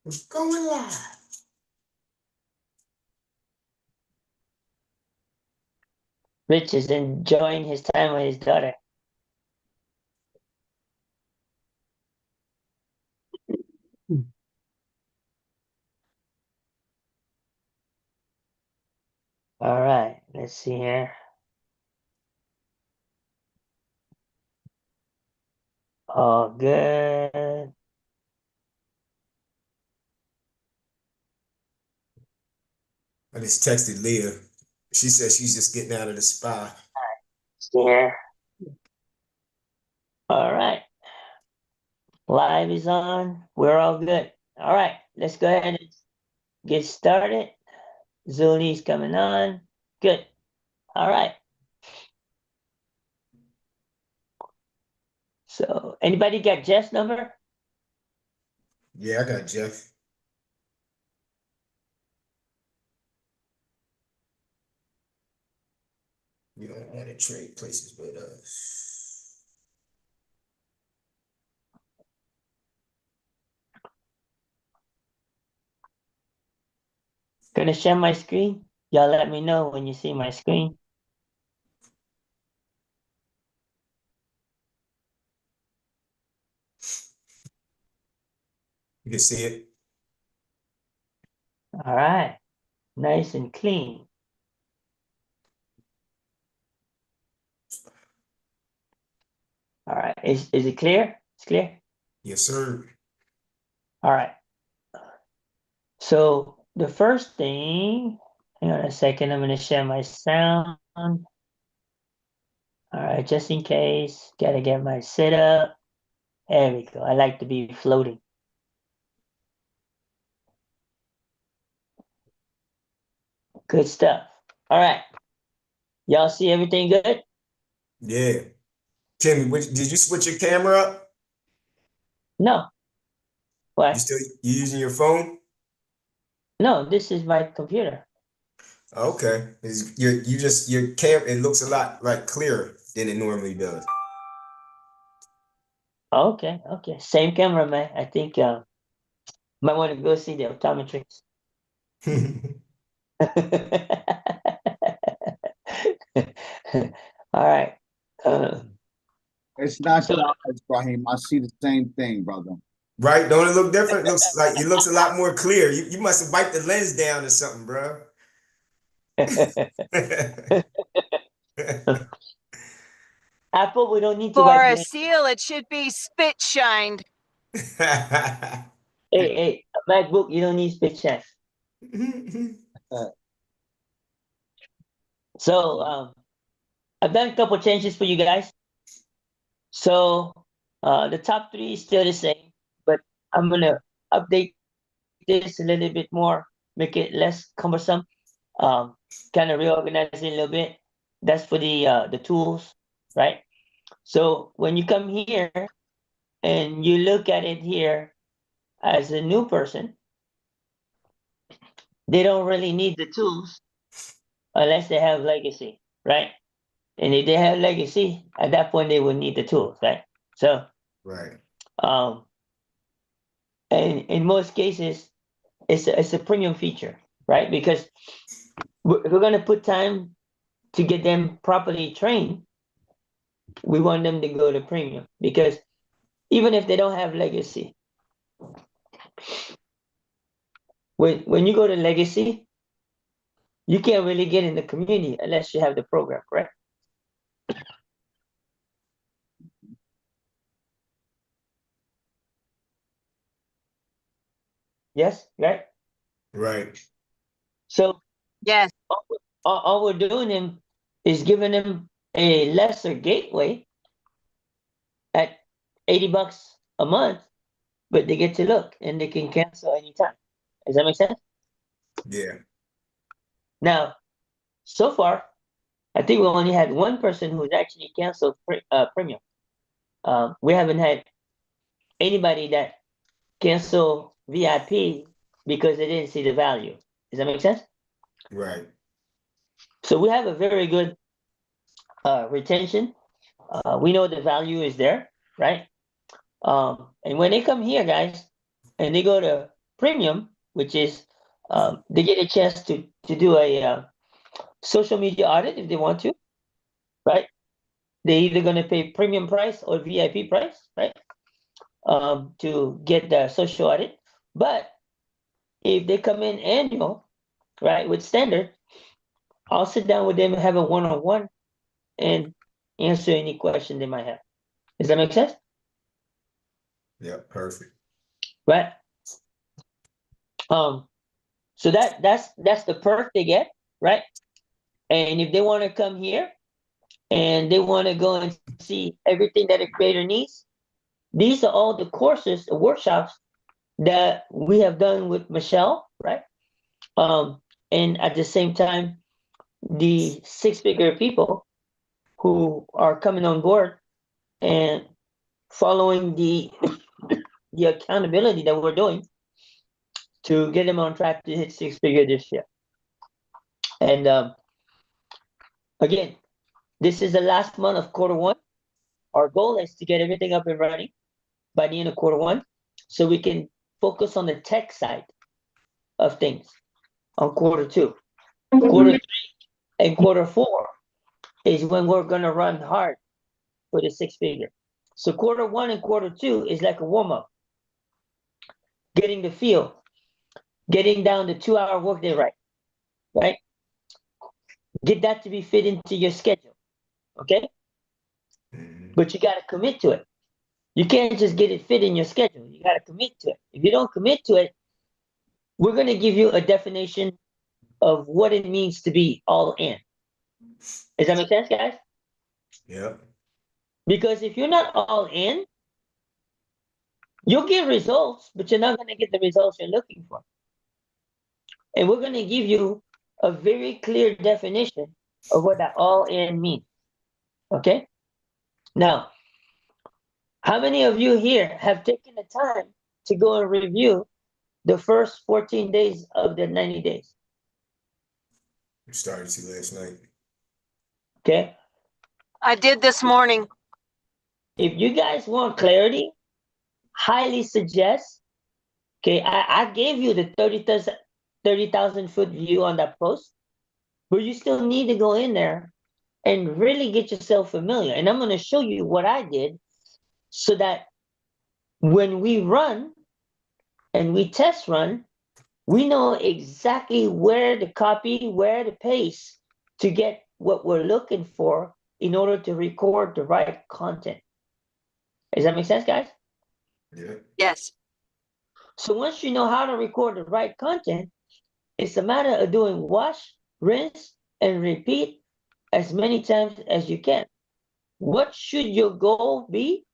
What's going live? Rich is enjoying his time with his daughter. All right, let's see here. All good. I just texted Leah. She said she's just getting out of the spa. See here. All right. Live is on. We're all good. All right, let's go ahead and get started. Zuli's coming on. Good. All right. So, anybody got Jeff's number? Yeah, I got Jeff. You don't want to trade places with us. Gonna share my screen. Y'all let me know when you see my screen. You can see it. All right. Nice and clean. All right. Is it clear? It's clear? Yes, sir. All right. So the first thing, hang on a second, I'm going to share my sound. All right, just in case, got to get my setup. There we go. I like to be floating. Good stuff. All right. Y'all see everything good? Yeah. Timmy, did you switch your camera up? No. You What? still you using your phone? No, this is my computer. Okay. Your cam it looks a lot like clearer than it normally does. Okay, okay. Same camera, man. I think might want to go see the optometrist. All right. Uh, It's not so your eyes, Brahim. I see the same thing, brother. Right? Don't it look different? It looks a lot more clear. You must have wiped the lens down or something, bro. Apple, we don't need to For wipe a the. seal, it should be spit shined. Hey, MacBook, you don't need spit check. So I've done a couple changes for you guys. So the top three is still the same, but I'm gonna update this a little bit more, make it less cumbersome, um, kind of reorganize it a little bit. That's for the tools, right? So when you come here and you look at it here as a new person, they don't really need the tools unless they have legacy, right? And if they have legacy, at that point they will need the tools, right? So, Right. um, and in most cases, it's a premium feature, right? Because we're going to put time to get them properly trained. We want them to go to premium because even if they don't have legacy, when you go to legacy, you can't really get in the community unless you have the program, correct? Yes, right. Right. So Yes. all we're doing them is giving them a lesser gateway at $80 a month, but they get to look and they can cancel anytime. Does that make sense? Yeah. Now, so far, I think we only had one person who's actually canceled premium. We haven't had anybody that cancel VIP because they didn't see the value. Does that make sense? Right. So we have a very good retention. We know the value is there, right? And when they come here, guys, and they go to premium, which is they get a chance to do a social media audit if they want to, right? They're either going to pay premium price or VIP price, right? To get the social audit. But if they come in annual, right, with standard, I'll sit down with them and have a one-on-one and answer any question they might have. Does that make sense? Yeah, perfect. Right. So that's the perk they get, right? And if they want to come here and they want to go and see everything that a creator needs, these are all the courses, the workshops that we have done with Michelle, right? And at the same time, the six-figure people who are coming on board and following the accountability that we're doing to get them on track to hit six-figure this year. And again, this is the last month of quarter one. Our goal is to get everything up and running by the end of quarter one, so we can focus on the tech side of things on quarter two. Quarter three and quarter four is when we're gonna run hard for the six-figure. So quarter one and quarter two is like a warm-up, getting the feel, getting down the 2-hour workday right? Get that to be fit into your schedule, okay? Mhm. But you gotta commit to it. You can't just get it fit in your schedule. You gotta commit to it. If you don't commit to it, we're gonna give you a definition of what it means to be all in. Does that make sense, guys? Yeah. Because if you're not all in, you'll get results, but you're not gonna get the results you're looking for. And we're gonna give you a very clear definition of what that all in means. Okay? Now, how many of you here have taken the time to go and review the first 14 days of the 90 days? We started to last night. Okay? I did this morning. If you guys want clarity, highly suggest. Okay, I gave you the 30,000 foot view on that post, but you still need to go in there and really get yourself familiar. And I'm going to show you what I did so that when we run and we test run, we know exactly where to copy, where to paste to get what we're looking for in order to record the right content. Does that make sense, guys? Yeah. Yes. So once you know how to record the right content, it's a matter of doing wash, rinse, and repeat as many times as you can. What should your goal be?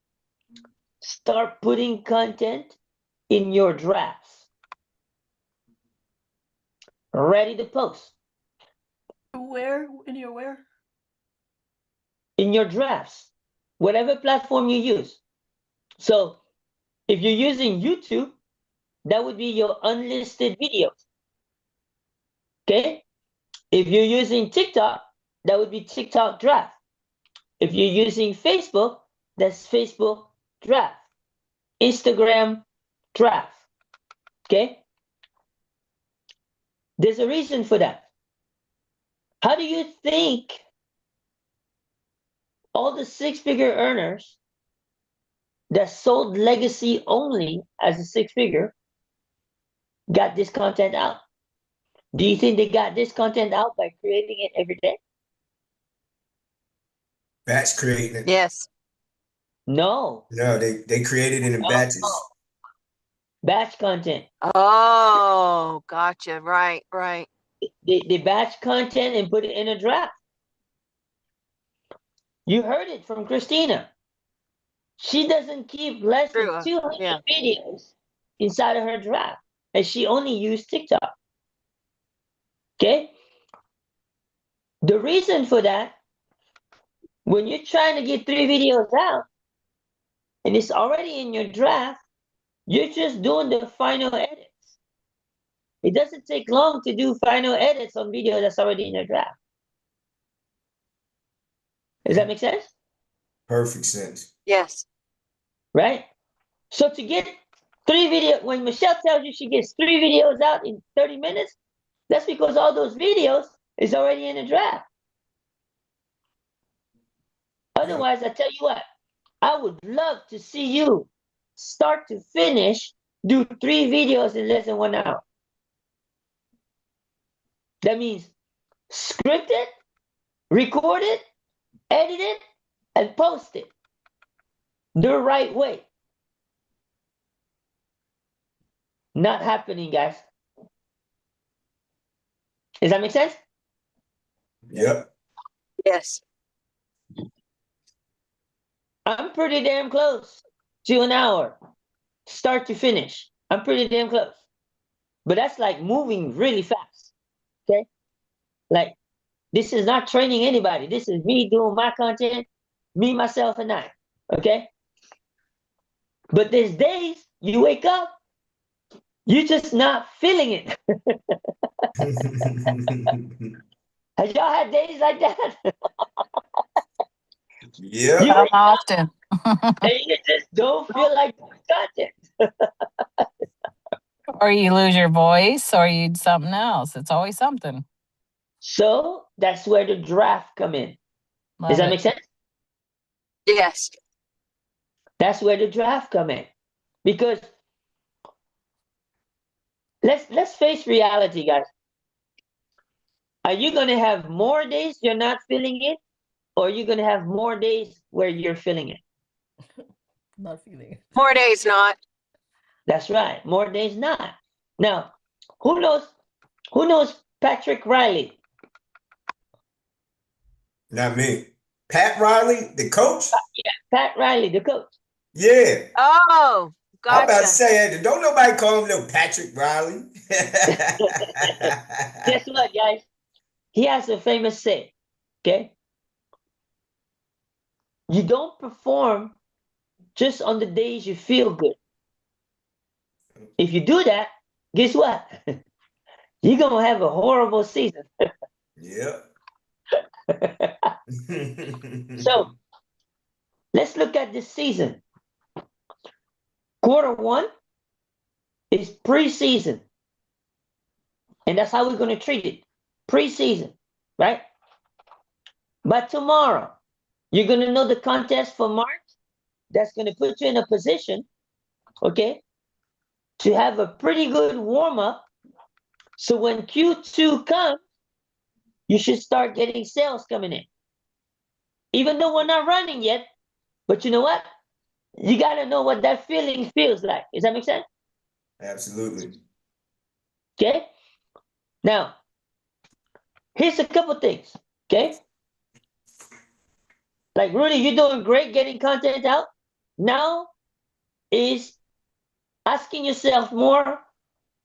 Start putting content in your drafts. Ready to post. Where? In your where? In your drafts, whatever platform you use. So if you're using YouTube, that would be your unlisted videos. Okay? If you're using TikTok, that would be TikTok draft. If you're using Facebook, that's Facebook draft. Instagram draft. Okay? There's a reason for that. How do you think all the six-figure earners that sold legacy only as a six-figure got this content out? Do you think they got this content out by creating it every day? Batch creating it. Yes. No. No, they created it in batches. Batch content. Oh, gotcha. Right, right. They batch content and put it in a draft. You heard it from Christina. She doesn't keep less True. than 200 Yeah. videos inside of her draft, and she only used TikTok. Okay? The reason for that, when you're trying to get 3 videos out and it's already in your draft, you're just doing the final edits. It doesn't take long to do final edits on video that's already in your draft. Does that make sense? Perfect sense. Yes. Right? So to get When Michelle tells you she gets 3 videos out in 30 minutes, that's because all those videos is already in the draft. Otherwise, I tell you what, I would love to see you start to finish do 3 videos in less than 1 hour. That means script it, record it, edit it, and post it the right way. Not happening, guys. Does that make sense? Yep. Yes. I'm pretty damn close to an hour, start to finish. I'm pretty damn close. But that's like moving really fast. Okay? Like, this is not training anybody. This is me doing my content, me, myself, and I. Okay? But there's days you wake up, you're just not feeling it. Have y'all had days like that? Yep. You Not wake up often. and you just don't feel like doing content. Or you lose your voice or you do something else. It's always something. So that's where the draft come in. Love Does that it. make sense? Yes. That's where the draft come in. Because let's face reality, guys. Are you gonna have more days you're not feeling it, or are you gonna have more days where you're feeling it? Not feeling it. More days not. That's right. More days not. Now, who knows Patrick Riley? Not me. Pat Riley, the coach? Pat Riley, the coach. Yeah. Oh, I'm about to gotcha. say, don't nobody call him no Patrick Riley. Guess what, guys? He has a famous say. Okay? You don't perform just on the days you feel good. If you do that, guess what? You're gonna have a horrible season. Yep. So let's look at this season. Quarter 1 is preseason. And that's how we're going to treat it. Preseason, right? But tomorrow, you're going to know the contest for March. That's going to put you in a position, okay, to have a pretty good warm-up. So when Q2 comes, you should start getting sales coming in. Even though we're not running yet, but you know what? You got to know what that feeling feels like. Does that make sense? Absolutely. Okay. Now, here's a couple things. Okay. Like, Rudy, you're doing great getting content out. Now is asking yourself more,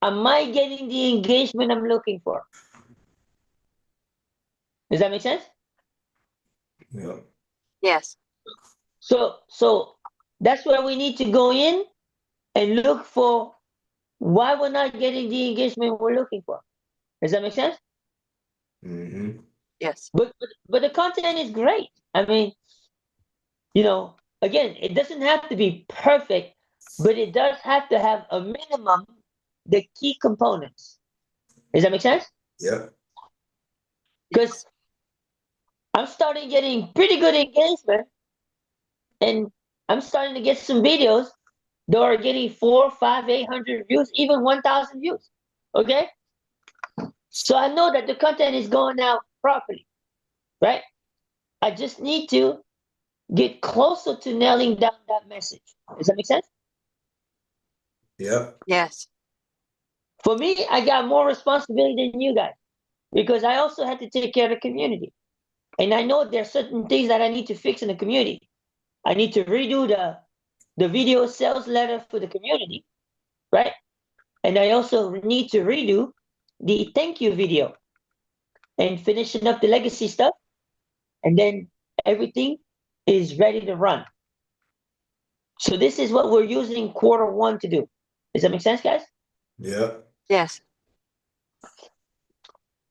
am I getting the engagement I'm looking for? Does that make sense? Yep. Yes. So that's where we need to go in and look for why we're not getting the engagement we're looking for. Does that make sense? Mm-hmm. Yes. But the content is great. I mean, again, it doesn't have to be perfect, but it does have to have a minimum, the key components. Does that make sense? Yep. Because I'm starting getting pretty good engagement, and I'm starting to get some videos that are getting 4, 5, 800 views, even 1,000 views. Okay? So I know that the content is going out properly, right? I just need to get closer to nailing down that message. Does that make sense? Yep. Yes. For me, I got more responsibility than you guys because I also had to take care of the community. And I know there's certain things that I need to fix in the community. I need to redo the video sales letter for the community, right? And I also need to redo the thank you video and finishing up the legacy stuff. And then everything is ready to run. So this is what we're using Q1 to do. Does that make sense, guys? Yep. Yes.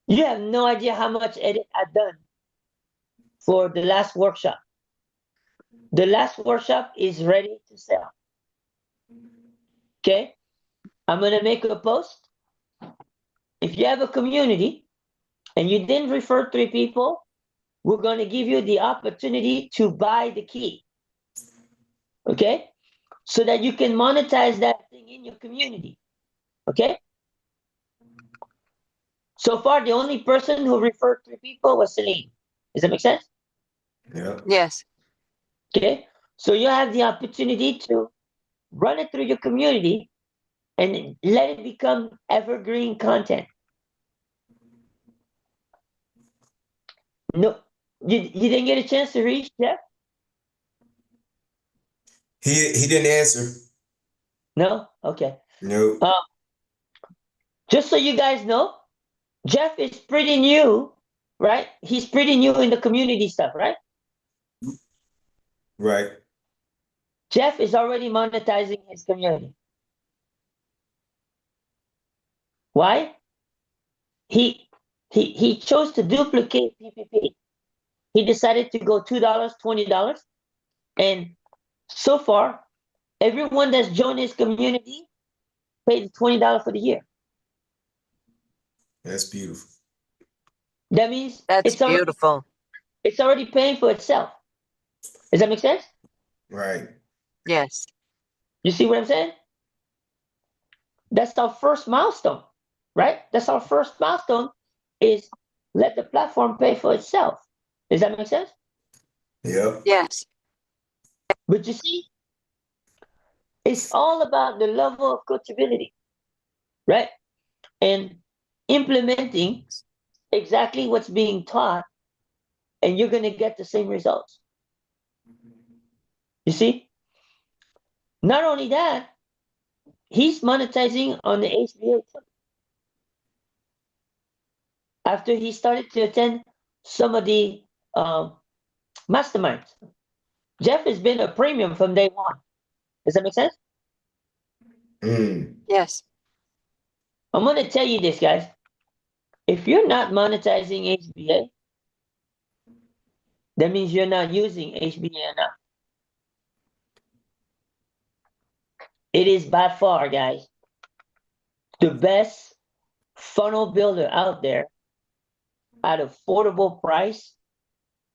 You have no idea how much edit I've done for the last workshop. The last workshop is ready to sell. Okay, I'm gonna make a post. If you have a community and you didn't refer 3 people, we're gonna give you the opportunity to buy the key. Okay, so that you can monetize that thing in your community. Okay. So far, the only person who referred 3 people was Celine. Does that make sense? Yeah. Yes. Okay. So you have the opportunity to run it through your community and let it become evergreen content. No, you didn't get a chance to reach Jeff? He didn't answer. No? Okay. No. Just so you guys know, Jeff is pretty new, right? He's pretty new in the community stuff, right? Right. Jeff is already monetizing his community. Why? He chose to duplicate PPP. He decided to go $2, $20, and so far, everyone that's joined his community paid $20 for the year. That's beautiful. That means That's beautiful. it's already paying for itself. Does that make sense? Right. Yes. You see what I'm saying? That's our first milestone, right? That's our first milestone is let the platform pay for itself. Does that make sense? Yep. Yes. But you see, it's all about the level of coachability, right? And implementing exactly what's being taught, and you're going to get the same results. You see? Not only that, he's monetizing on the HBA too. After he started to attend some of the masterminds. Jeff has been a premium from day one. Does that make sense? Mm. Yes. I'm going to tell you this, guys. If you're not monetizing HBA, that means you're not using HBA enough. It is by far, guys, the best funnel builder out there at affordable price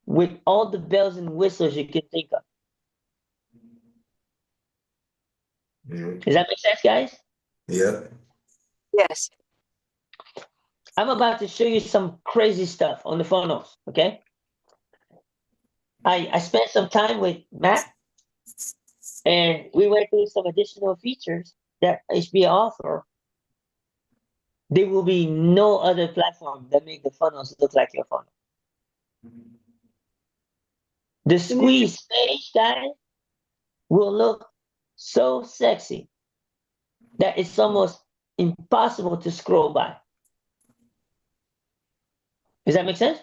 with all the bells and whistles you can think of. Mm. Does that make sense, guys? Yep. Yes. I'm about to show you some crazy stuff on the funnels, okay? I spent some time with Matt and we went through some additional features that HBA offer. There will be no other platform that make the funnels look like your funnel. The squeeze page, guys, will look so sexy that it's almost impossible to scroll by. Does that make sense?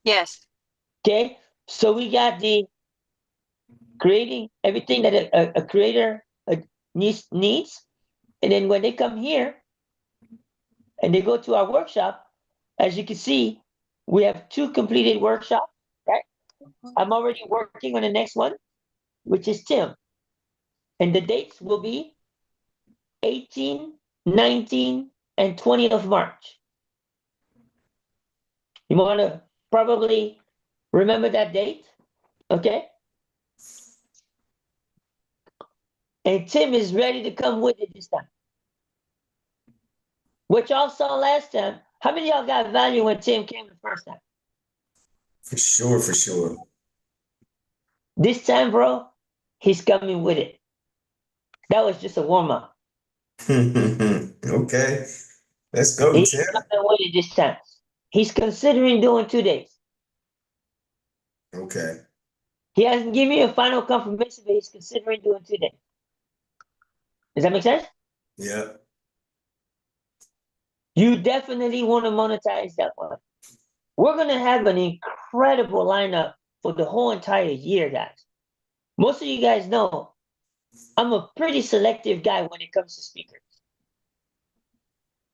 Yes. Okay, so we got the creating everything that a creator needs, and then when they come here and they go to our workshop, as you can see, we have 2 completed workshops, right? I'm already working on the next one, which is Tim. And the dates will be 18, 19, and 20th of March. You want to probably remember that date, okay? And Tim is ready to come with it this time. What y'all saw last time, how many of y'all got value when Tim came the first time? For sure. For sure. This time, bro, he's coming with it. That was just a warm-up. Okay. Let's go, He's Tim. coming with it this time. He's considering doing 2 days. Okay. He hasn't given me a final confirmation, but he's considering doing 2 days. Does that make sense? Yep. You definitely want to monetize that one. We're going to have an incredible lineup for the whole entire year, guys. Most of you guys know I'm a pretty selective guy when it comes to speakers.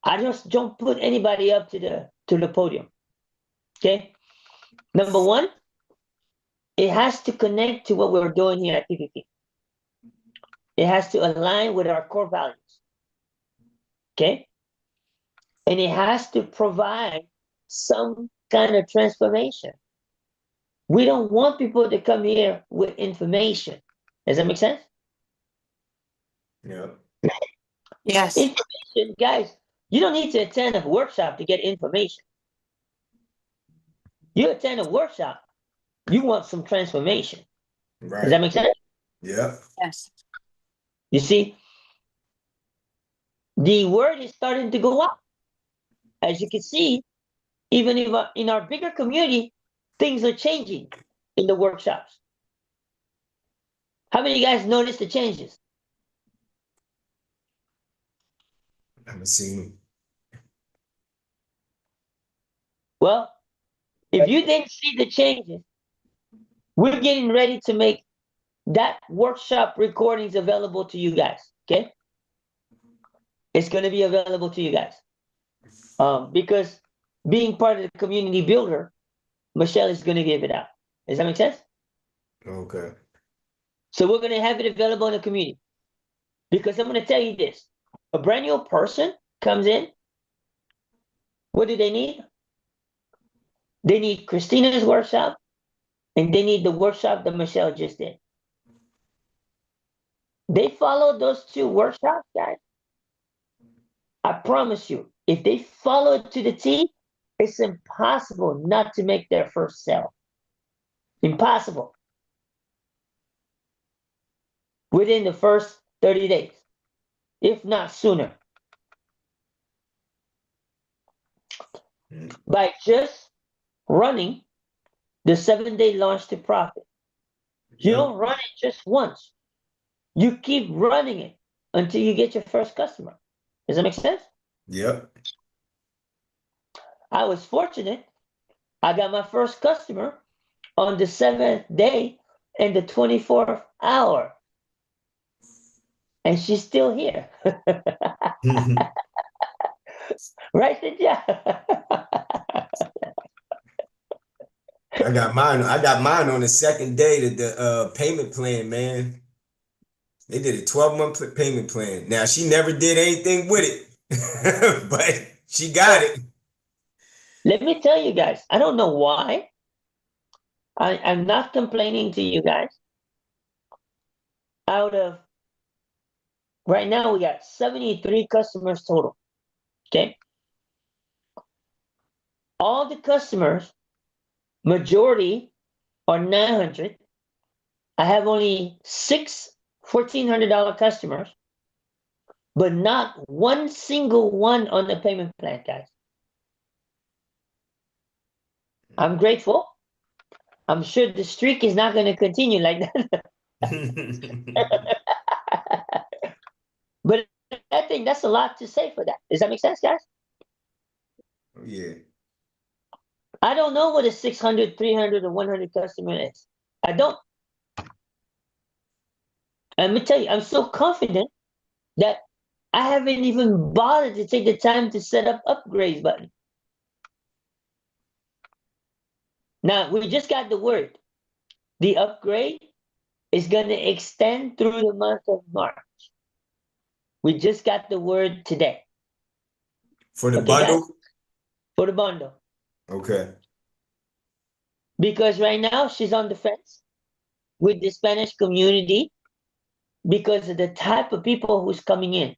I just don't put anybody up to the podium. Okay? Number one, it has to connect to what we're doing here at PPP. it has to align with our core values. Okay? And it has to provide some kind of transformation. We don't want people to come here with information. Does that make sense? Yeah. Yes. Information, guys, you don't need to attend a workshop to get information. You attend a workshop, you want some transformation. Does that Right. make sense? Yeah. Yes. You see, the word is starting to go up. As you can see, even if in our bigger community, things are changing in the workshops. How many of you guys noticed the changes? I haven't seen him. Well, if you didn't see the changes, we're getting ready to make that workshop recordings available to you guys. Okay, it's going to be available to you guys because being part of the community builder, Michelle is going to give it out. Does that make sense? Okay. So we're going to have it available in the community because I'm going to tell you this: a brand new person comes in. What do they need? They need Christina's workshop, and they need the workshop that Michelle just did. They follow those two workshops, guys. I promise you, if they follow it to the T, it's impossible not to make their first sale. Impossible. Within the first 30 days, if not sooner. By just running the 7-day launch to profit. You Yep. don't run it just once. You keep running it until you get your first customer. Does that make sense? Yep. I was fortunate. I got my first customer on the 7th day and the 24th hour. And she's still here. Right, Cynthia? I got mine. I got mine on the second day to the payment plan, man. They did a 12-month payment plan. Now she never did anything with it, but she got it. Let me tell you guys, I don't know why. I'm not complaining to you guys. Out of right now, we got 73 customers total. Okay. All the customers, majority are 900. I have only 6 $1,400 customers, but not one single one on the payment plan, guys. I'm grateful. I'm sure the streak is not going to continue like that. But I think that's a lot to say for that. Does that make sense, guys? Yeah. I don't know what a 600, 300, or 100 customer is. I don't. Let me tell you, I'm so confident that I haven't even bothered to take the time to set up upgrades button. Now, we just got the word. The upgrade is going to extend through the month of March. We just got the word today. For the Okay, bundle? guys? For the bundle. Okay. Because right now she's on the fence with the Spanish community because of the type of people who's coming in.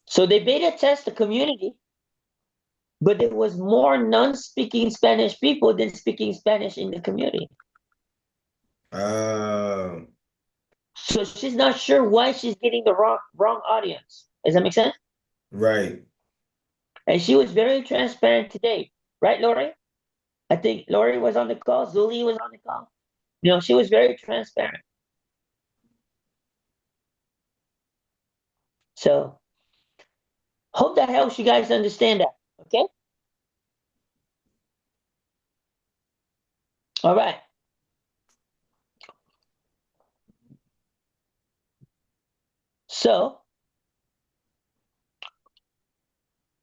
So they beta test the community, but there was more non-speaking Spanish people than speaking Spanish in the community. So she's not sure why she's getting the wrong audience. Does that make sense? Right. And she was very transparent today, right, Lori? I think Lori was on the call. Zuli was on the call. You know, she was very transparent. So hope that helps you guys understand that. Okay. All right. So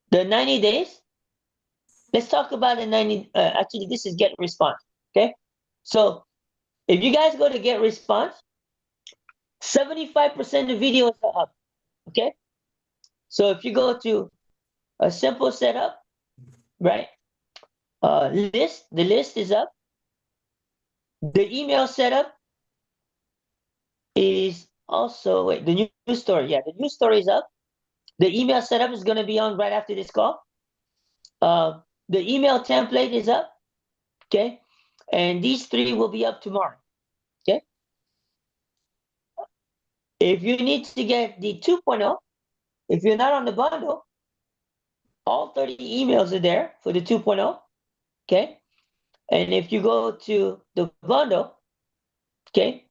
the 90 days. Let's talk about the 90. Actually, this is get response. Okay. So if you guys go to get response, 75% of videos are up. Okay. So if you go to a simple setup, right? The list is up. The email setup is also, wait, the news story. Yeah, the news story is up. The email setup is going to be on right after this call. The email template is up. Okay. And these three will be up tomorrow. Okay. If you need to get the 2.0, if you're not on the bundle, all 30 emails are there for the 2.0. Okay. And if you go to the bundle, okay,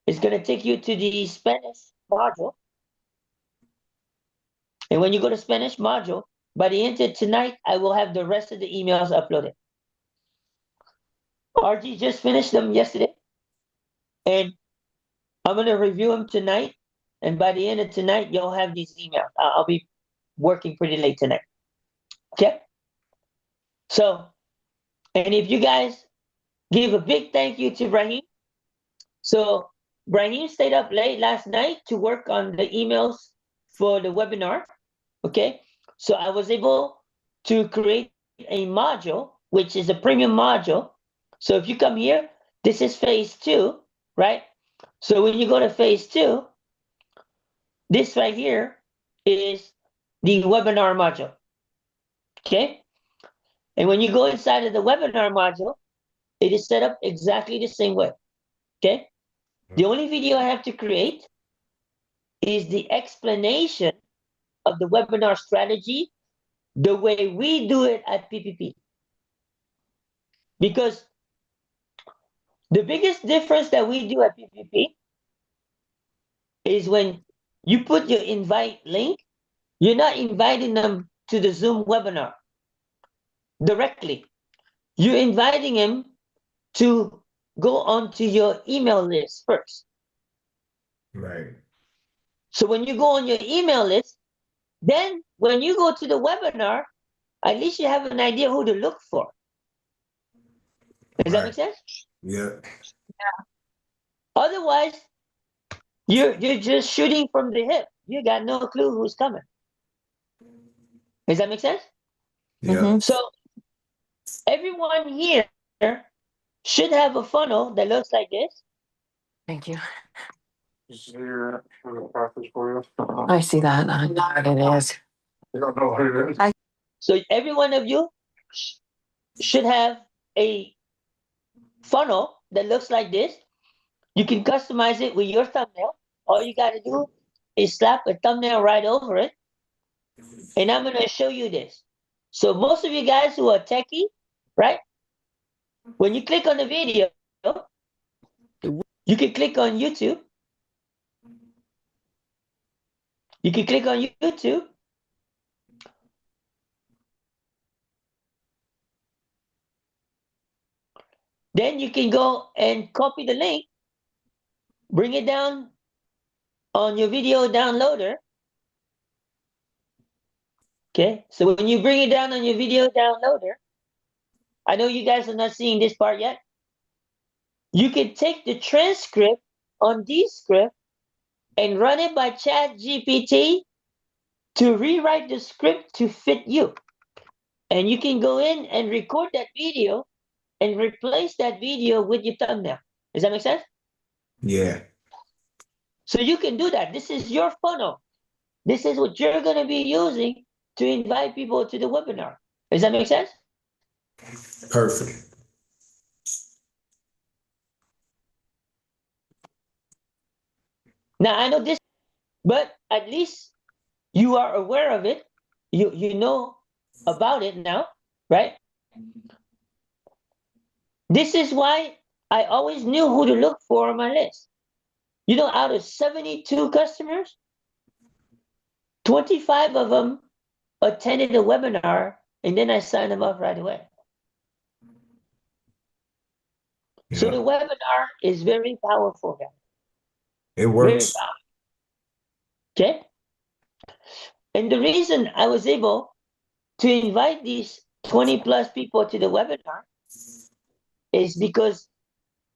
it's going to take you to the Spanish module. And when you go to Spanish module, by the end of tonight, I will have the rest of the emails uploaded. RG just finished them yesterday. And I'm going to review them tonight. And by the end of tonight, you'll have these emails. I'll be working pretty late tonight. Okay? So, and if you guys give a big thank you to Brahim. So, Brahim stayed up late last night to work on the emails for the webinar. Okay? So, I was able to create a module, which is a premium module. So, if you come here, this is phase 2, right? So, when you go to phase 2, this right here is the webinar module. Okay? And when you go inside of the webinar module, it is set up exactly the same way. Okay? The only video I have to create is the explanation of the webinar strategy the way we do it at PPP. Because the biggest difference that we do at PPP is when you put your invite link, you're not inviting them to the Zoom webinar directly. You're inviting them to go onto your email list first. Right. So when you go on your email list, then when you go to the webinar, at least you have an idea who to look for. Does that make sense? Yeah. Otherwise, you're just shooting from the hip. You got no clue who's coming. Does that make sense? Yeah. Mhm. So everyone here should have a funnel that looks like this. Thank you. Is here for the process for you? I see that. I know what it is. You don't know what it is? So every one of you should have a funnel that looks like this. You can customize it with your thumbnail. All you got to do is slap a thumbnail right over it. And I'm going to show you this. So most of you guys who are techie, right? When you click on the video, you can click on YouTube. You can click on YouTube. Then you can go and copy the link, bring it down on your video downloader. Okay, so when you bring it down on your video downloader, I know you guys are not seeing this part yet. You can take the transcript on Descript and run it by Chat GPT to rewrite the script to fit you. And you can go in and record that video and replace that video with your thumbnail. Does that make sense? Yeah. So you can do that. This is your funnel. This is what you're going to be using to invite people to the webinar. Does that make sense? Perfect. Now I know this, but at least you are aware of it. You know about it now, right? This is why I always knew who to look for on my list. You know, out of 72 customers, 25 of them attended the webinar, and then I signed them up right away. So the Yeah. webinar is very powerful, guys. It Very works. powerful. Okay? And the reason I was able to invite these 20 plus people to the webinar is because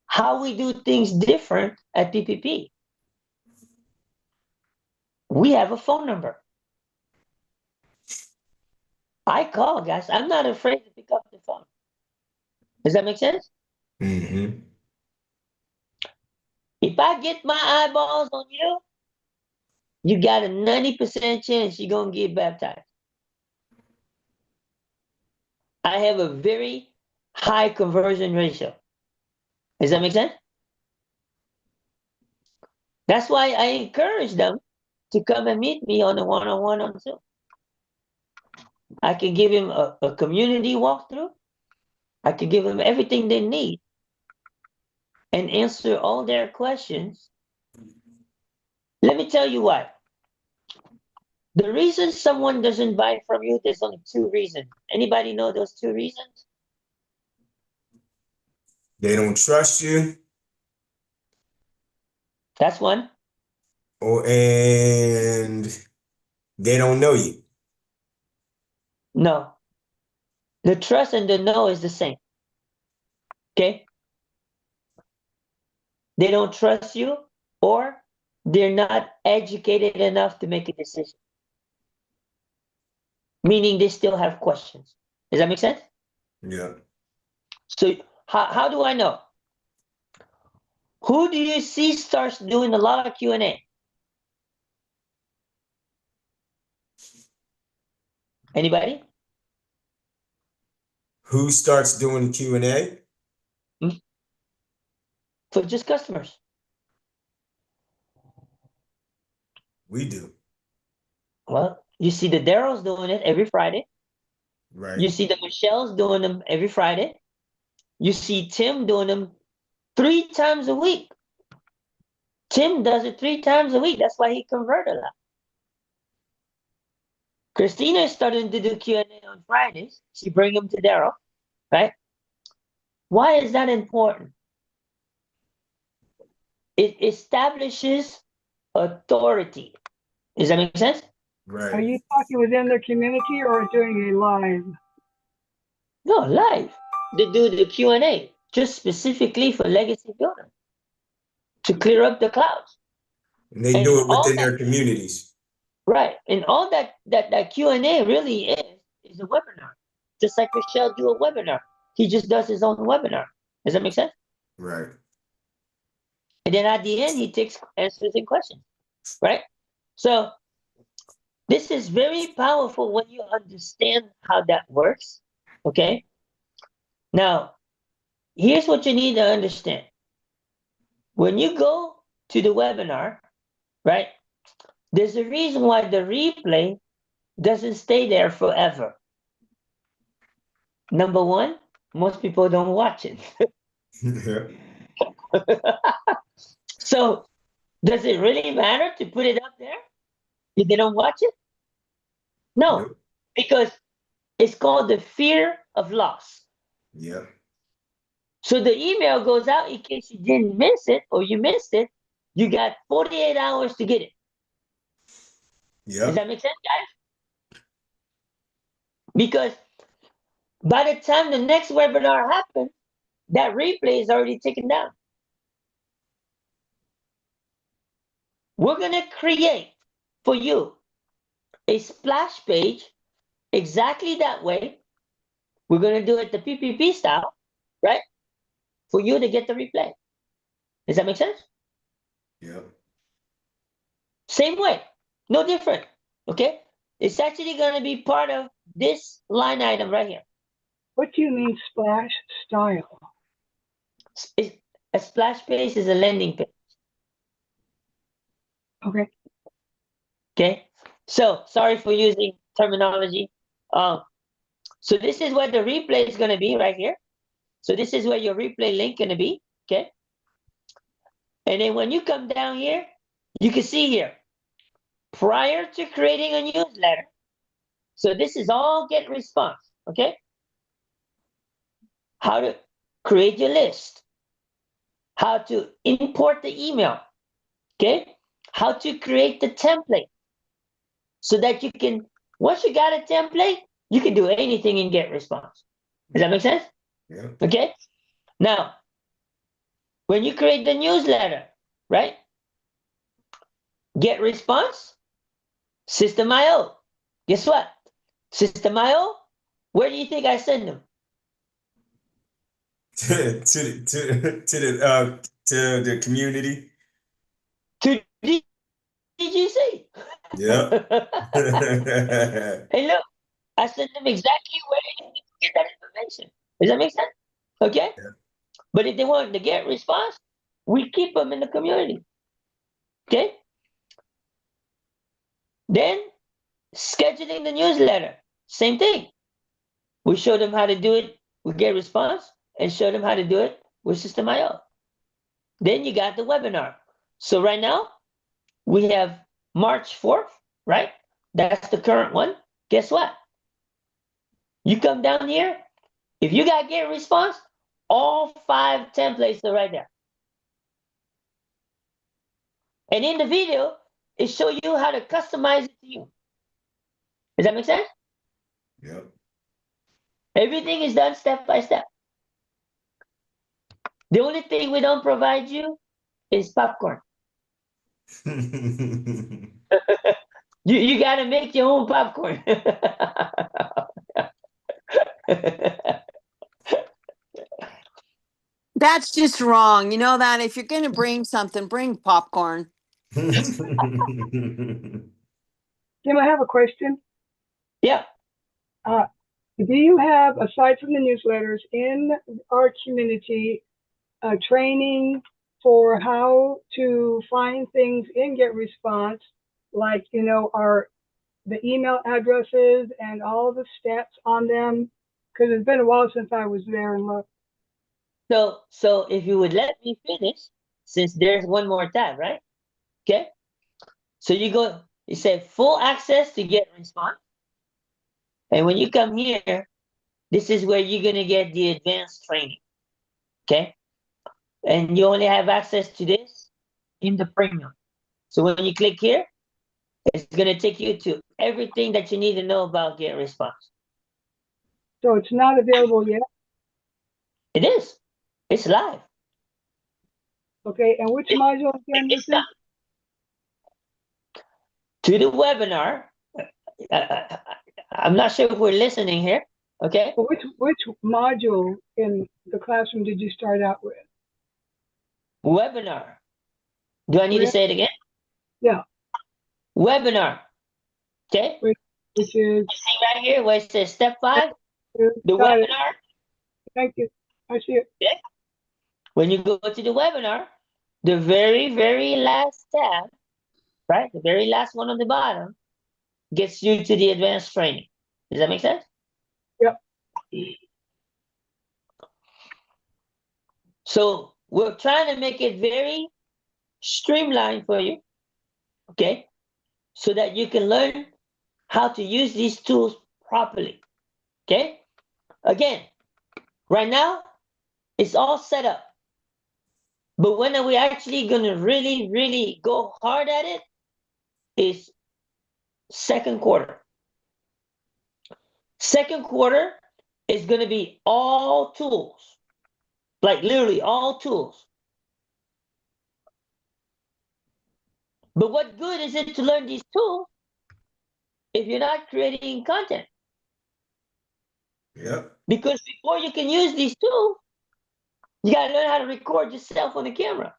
how we do things different at PPP. we have a phone number. I call, guys. I'm not afraid to pick up the phone. Does that make sense? Mm-hmm. If I get my eyeballs on you, you got a 90% chance you're going to get baptized. I have a very high conversion ratio. Does that make sense? That's why I encourage them to come and meet me on a one-on-one on Zoom. I can give him a community walkthrough. I can give them everything they need and answer all their questions. Let me tell you why. The reason someone doesn't buy from you, there's only two reasons. Anybody know those two reasons? They don't trust you, That's one. and they don't know you. No. The trust and the no is the same. Okay? They don't trust you, or they're not educated enough to make a decision. Meaning they still have questions. Does that make sense? Yeah. So how do I know? Who do you see starts doing a lot of Q&A? Anybody? Who starts doing Q&A? For just customers. We do. Well, you see the Darryl's doing it every Friday. Right. You see the Michelle's doing them every Friday. You see Tim doing them 3 times a week. Tim does it 3 times a week. That's why he converted a lot. Christina is starting to do Q&A on Fridays. She bring them to Daryl, right? Why is that important? It establishes authority. Does that make sense? Right. Are you talking within the community or doing a live? No, live. They do the Q&A just specifically for legacy building to clear up the clouds. And they And do it all within that, their communities. right? And all that Q&A really is a webinar. Just like Michelle do a webinar. He just does his own webinar. Does that make sense? Right. And then at the end, he takes answers and questions, right? So this is very powerful when you understand how that works, okay? Now, here's what you need to understand. When you go to the webinar, right, there's a reason why the replay doesn't stay there forever. Number one, most people don't watch it. Yeah. So, does it really matter to put it up there if they don't watch it? No, Nope. because it's called the fear of loss. Yeah. So the email goes out in case you didn't miss it or you missed it. You got 48 hours to get it. Yeah. Does that make sense, guys? Because by the time the next webinar happens, that replay is already taken down. We're going to create for you a splash page exactly that way. We're going to do it the PPP style, right? For you to get the replay. Does that make sense? Yeah. Same way, no different. Okay? It's actually going to be part of this line item right here. What do you mean splash style? A splash page is a landing page. Okay. Okay? So, sorry for using terminology. So this is where the replay is going to be right here. So this is where your replay link going to be. Okay? And then when you come down here, you can see here, prior to creating a newsletter. So this is all get response. Okay? How to create your list, how to import the email, okay? How to create the template so that you can, once you got a template, you can do anything and get response. Does that make sense? Yeah. Okay. Now, when you create the newsletter, right? Get response, System IO. Guess what? System IO, where do you think I send them? To the community. To DGC. Yep. Hey, look, I send them exactly where they need to get that information. Does that make sense? Okay? Yeah. But if they want to get response, we keep them in the community. Okay? Then scheduling the newsletter, same thing. We show them how to do it with get response and show them how to do it with System IO. Then you got the webinar. So right now we have March 4th, right? That's the current one. Guess what? You come down here, if you got get response, all 5 templates are right there. And in the video, it show you how to customize it to you. Does that make sense? Yep. Everything is done step by step. The only thing we don't provide you is popcorn. You got to make your own popcorn. That's just wrong. You know that if you're going to bring something, bring popcorn. Tim, I have a question. Yeah. Do you have, aside from the newsletters, in our community, training for how to find things in Get Response, like, you know, the email addresses and all the stats on them? Because it's been a while since I was there and looked. So if you would let me finish, since there's one more tab, right? Okay. So you say full access to Get Response. And when you come here, this is where you're gonna get the advanced training. Okay. And you only have access to this in the premium. So when you click here, it's gonna take you to everything that you need to know about Get Response. So it's not available yet. It is. It's live. Okay, and which module again was It's it? done. To the webinar. I'm not sure if we're listening here. Okay. Well, which module in the classroom did you start out with? Webinar. Do I need to Where? say it again? Yeah, Webinar. Okay. which is, You see right here where it says step 5, the got it. webinar. Thank you. I see it. Okay. When you go to the webinar, the very, very last tab, right? The very last one on the bottom gets you to the advanced training. Does that make sense? Yep. So we're trying to make it very streamlined for you, okay? So that you can learn how to use these tools properly, okay? Again, right now, it's all set up. But when are we actually gonna really, really go hard at it? Is second quarter. Second quarter is gonna be all tools, like literally all tools. But what good is it to learn these tools if you're not creating content? Yep. Because before you can use these tools, you gotta learn how to record yourself on the camera.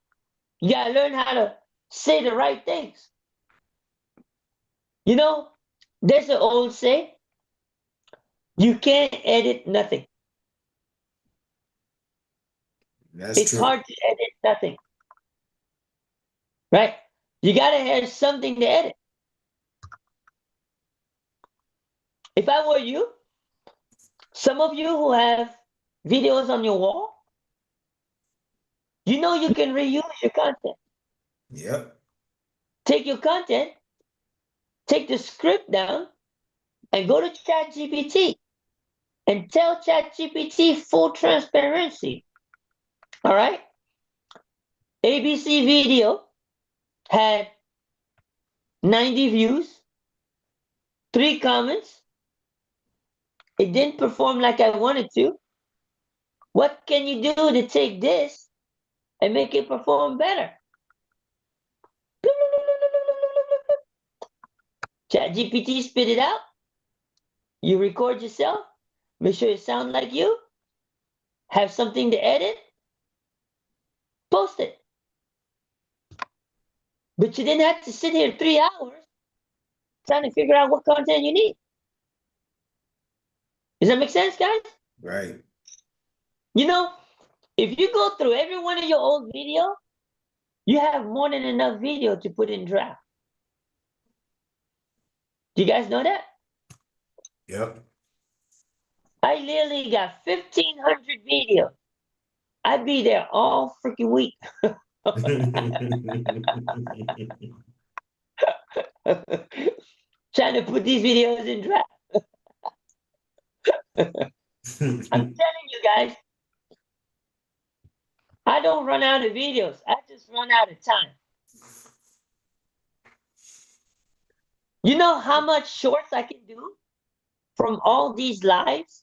You gotta learn how to say the right things. You know, there's an old saying, you can't edit nothing. That's It's true. hard to edit nothing. Right? You gotta have something to edit. If I were you, some of you who have videos on your wall, you know you can reuse your content. Yep. Take your content, take the script down, and go to ChatGPT and tell ChatGPT full transparency. All right? ABC video had 90 views, 3 comments. It didn't perform like I wanted to. What can you do to take this and make it perform better? ChatGPT spit it out. You record yourself. Make sure it sounds like you. Have something to edit. Post it. But you didn't have to sit here 3 hours trying to figure out what content you need. Does that make sense, guys? Right. You know, if you go through every one of your old videos, you have more than enough video to put in draft. Do you guys know that? Yep. I literally got 1,500 videos. I'd be there all freaking week. Trying to put these videos in draft. I'm telling you guys, I don't run out of videos. I just run out of time. You know how much shorts I can do from all these lives?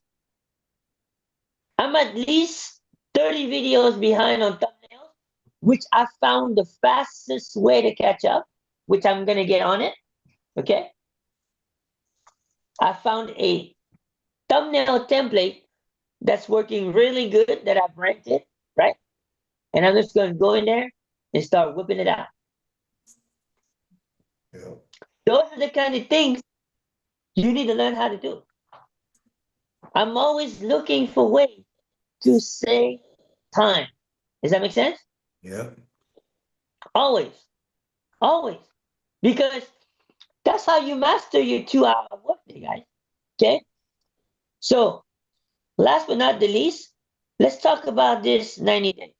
I'm at least 30 videos behind on thumbnails, which I found the fastest way to catch up, which I'm going to get on it. Okay. I found a thumbnail template that's working really good that I've rented, right? And I'm just going to go in there and start whipping it out. Yep. Those are the kind of things you need to learn how to do. I'm always looking for ways to save time. Does that make sense? Yep. Always. Always. Because that's how you master your 2 hour workday, guys. Okay? So, last but not the least, let's talk about this 90 days.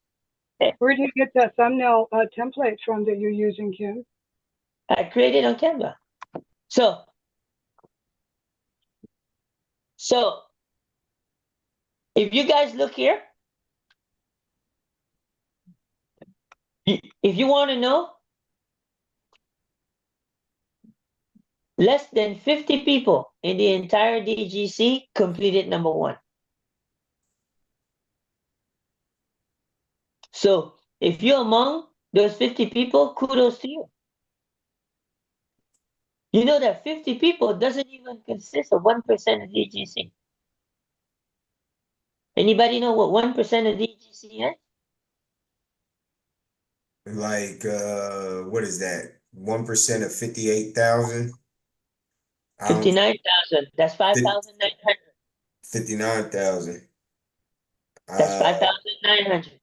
Where do you get that thumbnail template from that you're using, Kim? I created on Canva. So if you guys look here, if you want to know, less than 50 people in the entire DGC completed number 1. So if you're among those 50 people, kudos to you. You know that 50 people doesn't even consist of 1% of DGC. Anybody know what 1% of DGC is? Like, what is that? 1% of 58,000? 59,000. That's 5,900. 59,000. That's 5,900.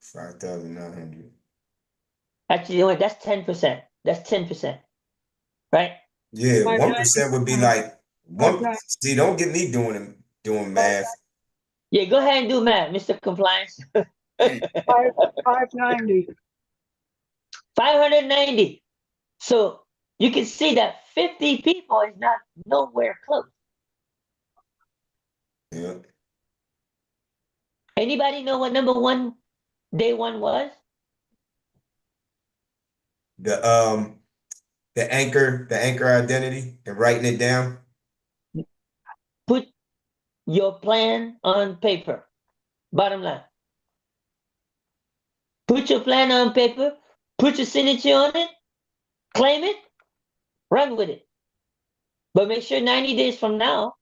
5,900. Actually, you know what? That's 10%. That's 10%. Right? Yeah, 590. 1% would be like one. 590. See, don't get me doing math. Yeah, go ahead and do math, Mr. Compliance. 590. 590. So you can see that 50 people is not nowhere close. Yeah. Anybody know what number 1, day 1 was? The anchor identity and writing it down. Put your plan on paper. Bottom line. Put your plan on paper, put your signature on it, claim it, run with it. But make sure 90 days from now,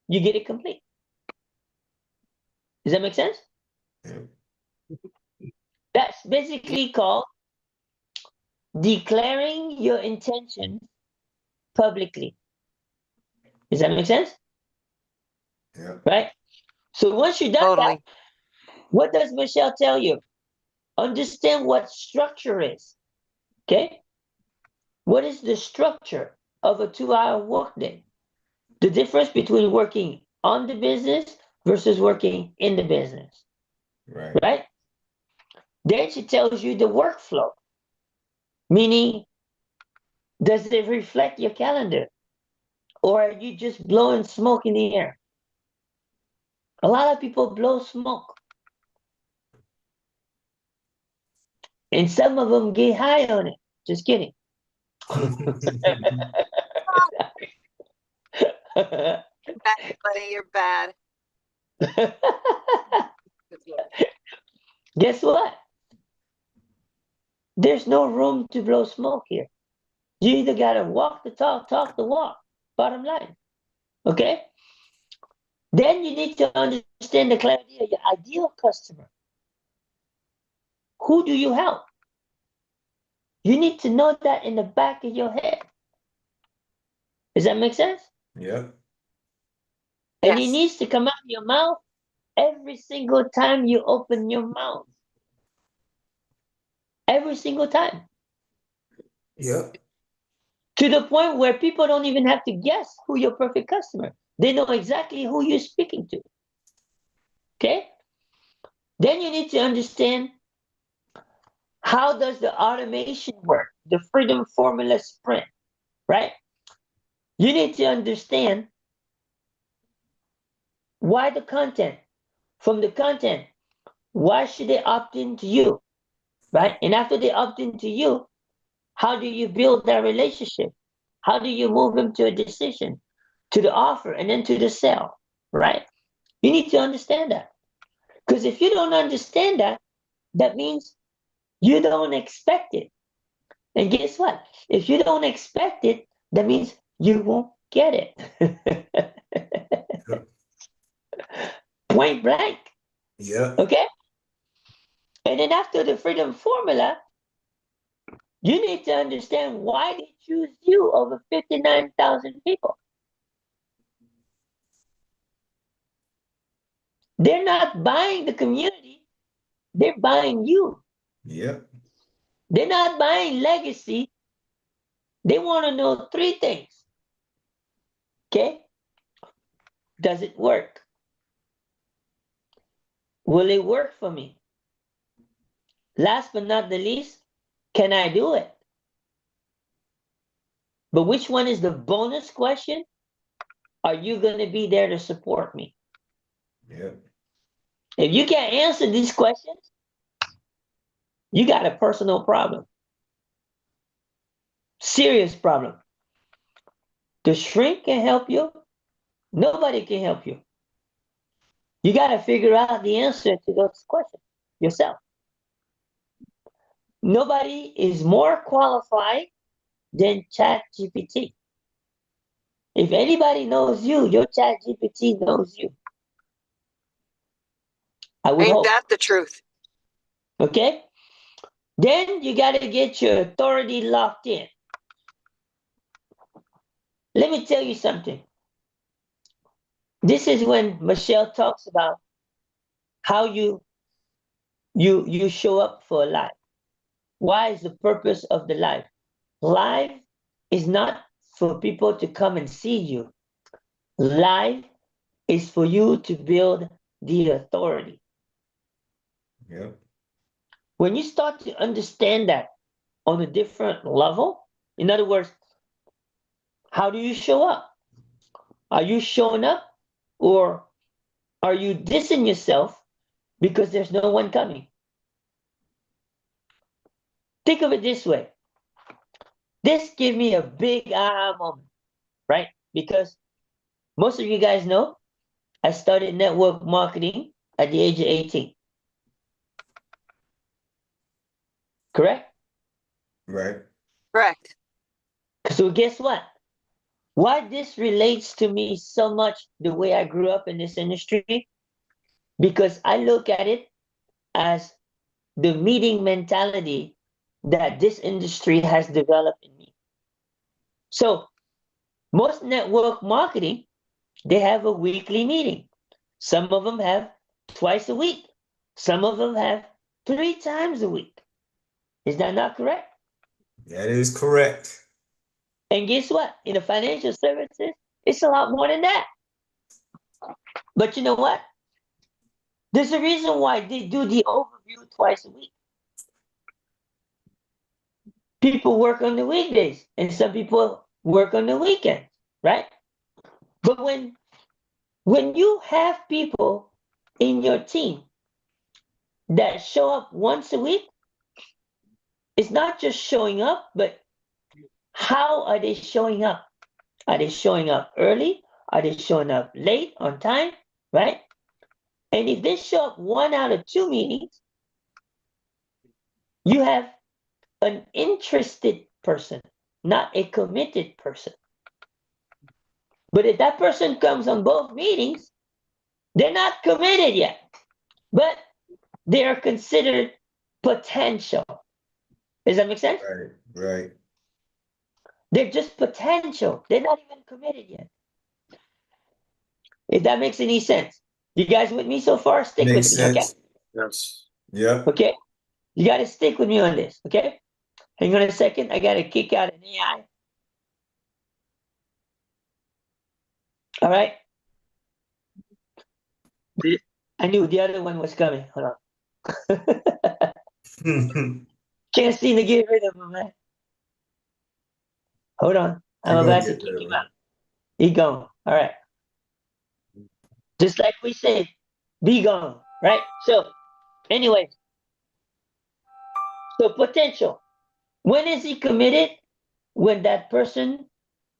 you get it complete. Does that make sense? Yeah. That's basically called declaring your intention publicly. Does that make sense? Yeah. Right? So once you're done Totally. that, what does Michelle tell you? Understand what structure is. Okay? What is the structure of a 2-hour workday? The difference between working on the business versus working in the business. Right. Right? Then she tells you the workflow, meaning, does it reflect your calendar? Or are you just blowing smoke in the air? A lot of people blow smoke. And some of them get high on it. Just kidding. Bad, buddy, you're bad. Guess what? there's no room to blow smoke here. You either gotta walk the talk the walk. Bottom line. Okay? Then you need to understand the clarity of your ideal customer. Who do you help? You need to know that in the back of your head. Does that make sense? Yep. And it Yes. needs to come out of your mouth every single time you open your mouth. Every single time. Yep. To the point where people don't even have to guess who your perfect customer. They know exactly who you're speaking to. Okay? Then you need to understand, how does the automation work? The freedom formula sprint, right? You need to understand why the content. From the content, why should they opt into you, right? And after they opt into you, how do you build that relationship? How do you move them to a decision, to the offer, and then to the sale, right? You need to understand that. Because if you don't understand that, that means you don't expect it. And guess what? If you don't expect it, that means you won't get it. Point blank. Yep. Okay? And then after the freedom formula, you need to understand why they choose you over 59,000 people. They're not buying the community, they're buying you. Yep. They're not buying legacy. They want to know three things. Okay? Does it work? Will it work for me? Last but not the least, can I do it? But which one is the bonus question? Are you going to be there to support me? Yep. If you can't answer these questions, you got a personal problem. Serious problem. The shrink can help you. Nobody can help you. You got to figure out the answer to those questions yourself. Nobody is more qualified than ChatGPT. If anybody knows you, your ChatGPT knows you. I would Ain't hope. that the truth? Okay? Then you got to get your authority locked in. Let me tell you something. This is when Michelle talks about how you show up for life. Why is the purpose of the life? Life is not for people to come and see you. Life is for you to build the authority. Yep. When you start to understand that on a different level, in other words, how do you show up? Are you showing up, or are you dissing yourself because there's no one coming? Think of it this way. This gave me a big aha moment, right? Because most of you guys know I started network marketing at the age of 18. Correct? Right. Correct. So guess what? Why this relates to me so much, the way I grew up in this industry? Because I look at it as the meeting mentality that this industry has developed in me. So most network marketing, they have a weekly meeting. Some of them have twice a week. Some of them have 3 times a week. Is that not correct? That is correct. And guess what? In the financial services, it's a lot more than that. But you know what? There's a reason why they do the overview twice a week. People work on the weekdays and some people work on the weekends, right? But when you have people in your team that show up once a week, it's not just showing up, but how are they showing up? Are they showing up early? Are they showing up late, on time? Right? And if they show up 1 out of 2 meetings, you have an interested person, not a committed person. But if that person comes on both meetings, they're not committed yet, but they are considered potential. Does that make sense? Right, right. They're just potential. They're not even committed yet. If that makes any sense. You guys with me so far? Stick Makes with me, okay? sense. Yes. Yep. Okay. You got to stick with me on this, okay? Hang on a second. I got to kick out an AI. All right. I knew the other one was coming. Hold on. Can't seem to get rid of him, man. Hold on. I'm You're gonna about to get kick rid him of out. He gone. All right. Just like we said, be gone. Right? So, anyway, so potential. When is he committed? When that person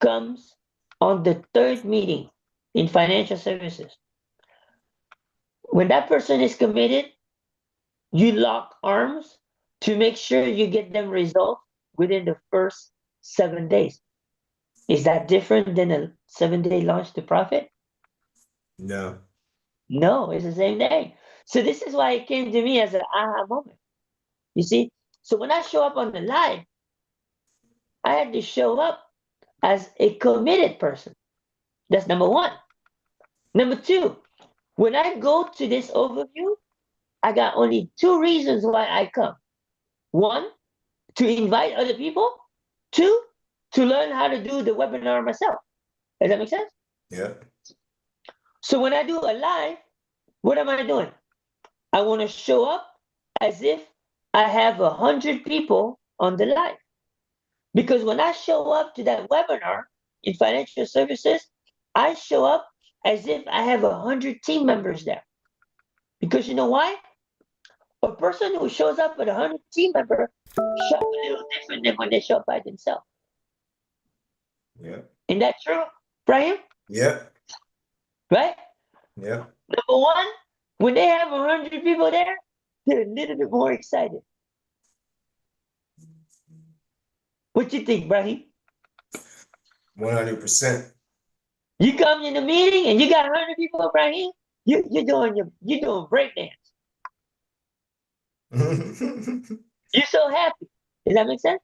comes on the third meeting in financial services. When that person is committed, you lock arms to make sure you get them results within the first 7 days. Is that different than a 7-day launch to profit? No. No, it's the same thing. So this is why it came to me as an aha moment. You see? So when I show up on the live, I had to show up as a committed person. That's number one. Number two, when I go to this overview, I got only two reasons why I come. One, to invite other people. Two, to learn how to do the webinar myself. Does that make sense? Yep. So when I do a live, what am I doing? I want to show up as if I have 100 people on the live. Because when I show up to that webinar in financial services, I show up as if I have 100 team members there. Because you know why? A person who shows up with 100 team members show up a little different than when they show up by themselves. Yep. Isn't that true, Brian? Yep. Right? Yep. Number one, when they have 100 people there, they're a little bit more excited. What you think, Brian? 100%. You come in the meeting and you got 100 people, Brian. You're doing breakdance. You're so happy. Does that make sense?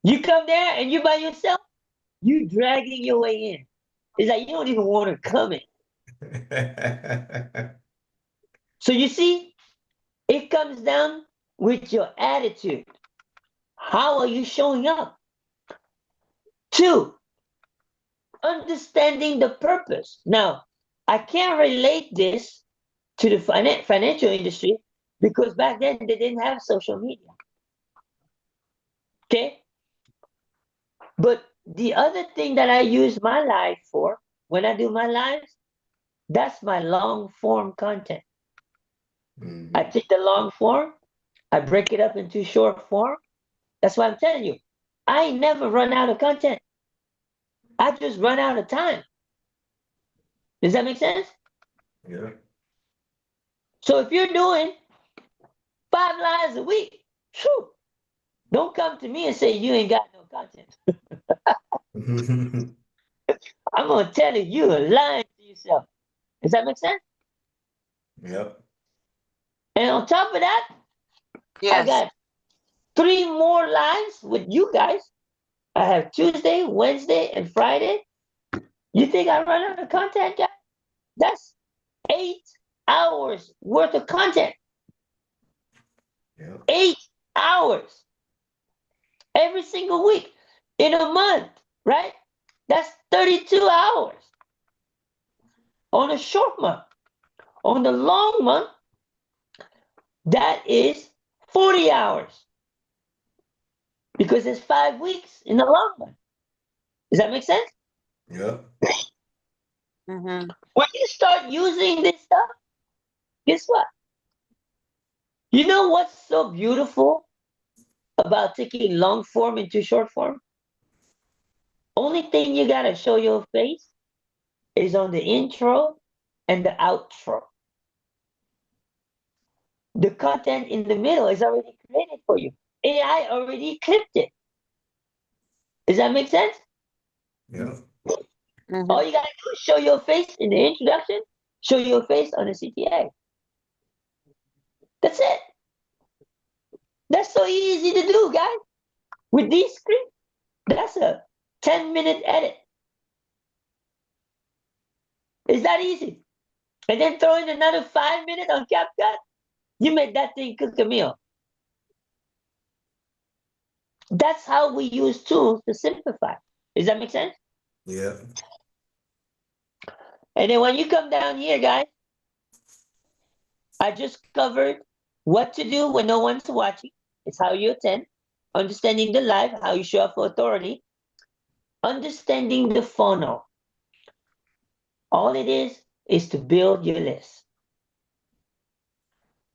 You come there and you by yourself, you dragging your way in. It's like you don't even want to come in. So you see, it comes down with your attitude. How are you showing up? Two, understanding the purpose. Now, I can't relate this to the financial industry because back then they didn't have social media. Okay? But the other thing that I use my live for, when I do my lives, that's my long form content. I take the long form, I break it up into short form. That's why I'm telling you, I never run out of content. I just run out of time. Does that make sense? Yeah. So if you're doing 5 lives a week, whew, don't come to me and say you ain't got no content. I'm gonna tell you, you are lying to yourself. Does that make sense? Yep. And on top of that, I Yes. got 3 more lives with you guys. I have Tuesday, Wednesday, and Friday. You think I run out of content, guys? That's 8 hours worth of content. Yep. 8 hours every single week in a month, right? That's 32 hours on a short month. On the long month, that is 40 hours because it's 5 weeks in the long month. Does that make sense? Yep. Mm-hmm. When you start using this stuff, guess what? You know what's so beautiful about taking long form into short form? Only thing you gotta show your face is on the intro and the outro. The content in the middle is already created for you. AI already clipped it. Does that make sense? Yeah. Mhm. All you gotta do is show your face in the introduction, show your face on the CTA. That's it. That's so easy to do, guys. With these scripts, that's a 10-minute edit. Is that easy? And then throw in another 5 minutes on CapCut. You made that thing cook a meal. That's how we use tools to simplify. Does that make sense? Yeah. And then when you come down here, guys, I just covered what to do when no one's watching. It's how you attend, understanding the life, how you show up for authority, understanding the funnel. All it is to build your list.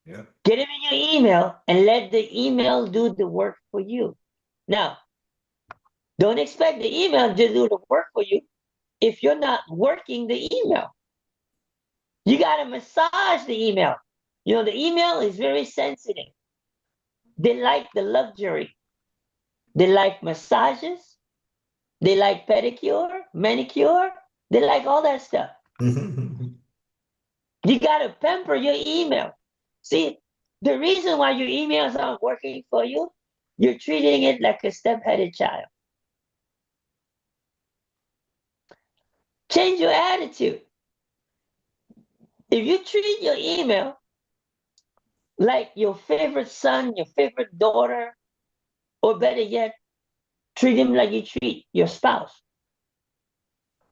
Yeah. Get it in your email and let the email do the work for you. Now, don't expect the email to do the work for you if you're not working the email. You got to massage the email. You know, the email is very sensitive. They like the luxury. They like massages. They like pedicure, manicure. They like all that stuff. You got to pamper your email. See, the reason why your emails aren't working for you, you're treating it like a step-headed child. Change your attitude. If you treat your email like your favorite son, your favorite daughter, or better yet, treat him like you treat your spouse.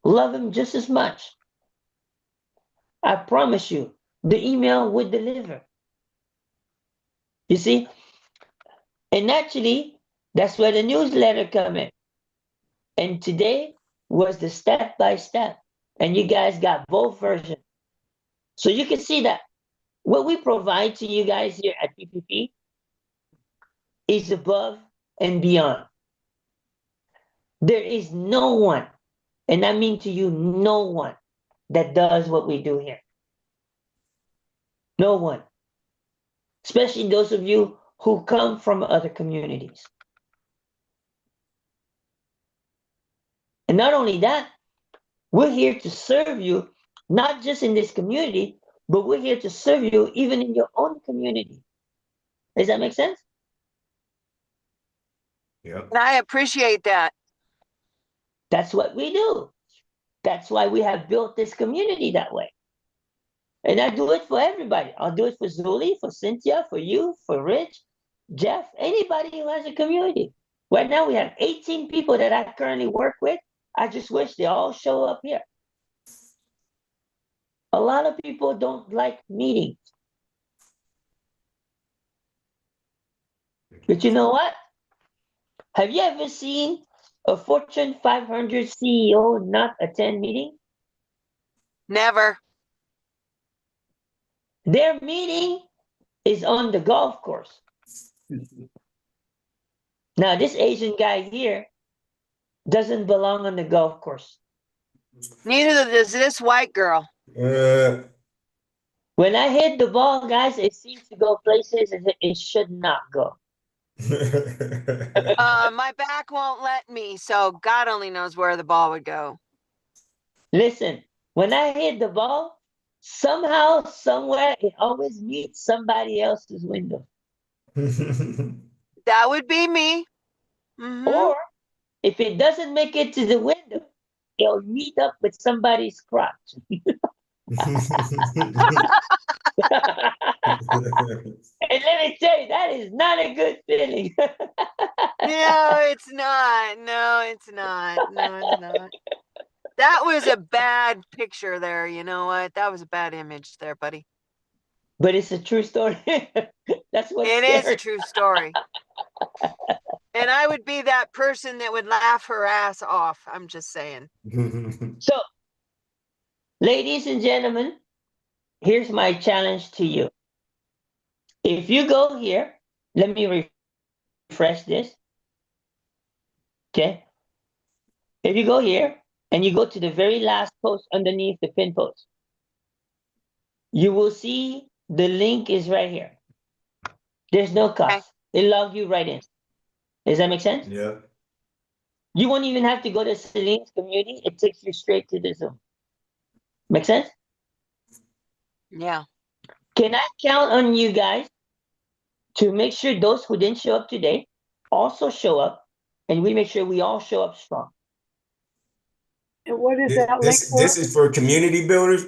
Love him just as much. I promise you, the email will deliver. You see? And naturally, that's where the newsletter come in. And today was the step-by-step. And you guys got both versions. So you can see that what we provide to you guys here at PPP is above and beyond. There is no one, and I mean to you, no one that does what we do here. No one. Especially those of you who come from other communities. And not only that, we're here to serve you, not just in this community, but we're here to serve you even in your own community. Does that make sense? Yeah. And I appreciate that. That's what we do. That's why we have built this community that way. And I do it for everybody. I'll do it for Zuli, for Cynthia, for you, for Rich, Jeff, anybody who has a community. Right now we have 18 people that I currently work with. I just wish they all show up here. A lot of people don't like meetings. But you know what? Have you ever seen a Fortune 500 CEO not attend meeting? Never. Their meeting is on the golf course. Now, this Asian guy here doesn't belong on the golf course. Neither does this white girl. When I hit the ball, guys, it seems to go places it should not go. My back won't let me, so God only knows where the ball would go. Listen, when I hit the ball, somehow, somewhere, it always meets somebody else's window. That would be me. Mhm. Or if it doesn't make it to the window, it'll meet up with somebody's crotch. And let me tell you, that is not a good feeling. No, it's not. No, it's not. No, it's not. That was a bad picture there. You know what? That was a bad image there, buddy. But it's a true story. That's what's It is a scary. true story. And I would be that person that would laugh her ass off. I'm just saying. So, ladies and gentlemen, here's my challenge to you. If you go here, let me refresh this. Okay. If you go here and you go to the very last post underneath the pin post, you will see the link is right here. There's no cost. It log you right in. Does that make sense? Yeah. You won't even have to go to Celine's community. It takes you straight to the Zoom. Make sense? Yeah. Can I count on you guys to make sure those who didn't show up today also show up, and we make sure we all show up strong? And what is This that link this, for? this is for community builders.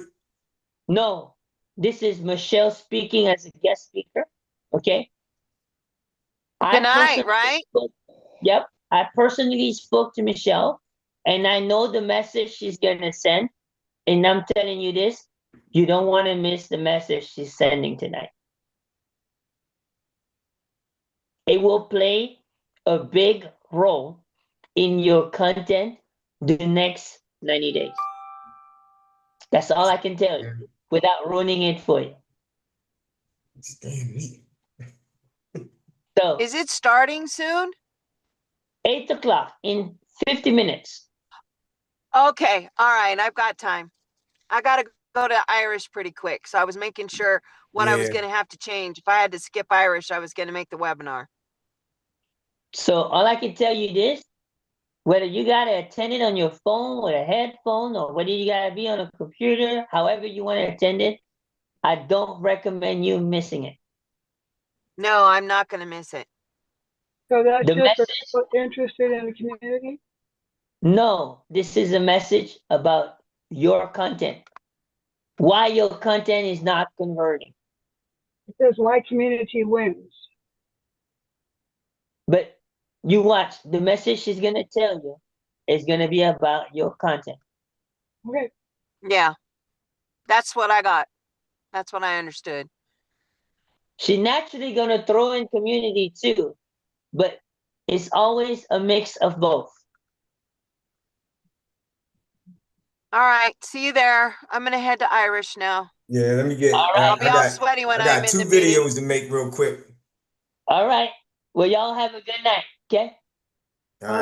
No, this is Michelle speaking as a guest speaker. Okay. Tonight, right? Yep. I personally spoke to Michelle, and I know the message she's gonna send. And I'm telling you this, you don't want to miss the message she's sending tonight. It will play a big role in your content the next 90 days. That's all I can tell you without ruining it for you. Damn me. So Is it starting soon? 8 o'clock in 50 minutes. Okay. All right. I've got time. I got to go to Irish pretty quick. So I was making sure what I was Yeah. going to have to change. If I had to skip Irish, I was going to make the webinar. So all I can tell you this, whether you gotta attend it on your phone with a headphone or whether you gotta be on a computer, however you want to attend it, I don't recommend you missing it. No, I'm not going to miss it. So that's The just for message? people interested in the community? No, this is a message about your content. Why your content is not converting. It says why community wins. But you watch, the message she's gonna tell you is gonna be about your content. Okay. Yeah. That's what I got. That's what I understood. She's naturally gonna throw in community too, but it's always a mix of both. All right. See you there. I'm going to head to Irish now. Yeah, let me get. All right. I'll be all sweaty when I I'm got in two the meeting. videos to make real quick. All right. Well, y'all have a good night. Okay. All right.